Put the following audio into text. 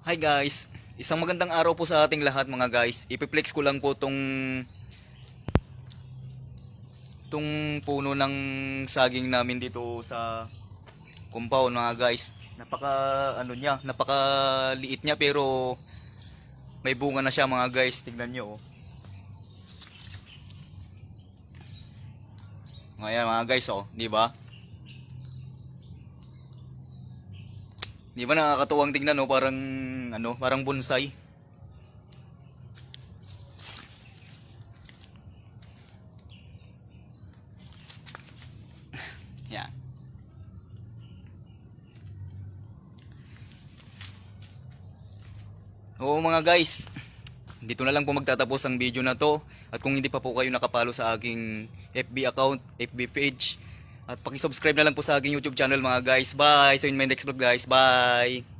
Hi guys, isang magandang araw po sa ating lahat mga guys. Ipiplex ko lang po tong puno ng saging namin dito sa compound mga guys. Napaka liit niya pero may bunga na siya mga guys. Tignan niyo oh. Ngayon mga guys oh, di ba? Di ba nakakatuwang tingnan oh, parang bonsai. Yan. Oo mga guys, dito na lang po magtatapos ang video na to. At kung hindi pa po kayo nakapalo sa aking FB account, FB page, at paki-subscribe na lang po sa aking YouTube channel mga guys. Bye! So in my next vlog guys, bye!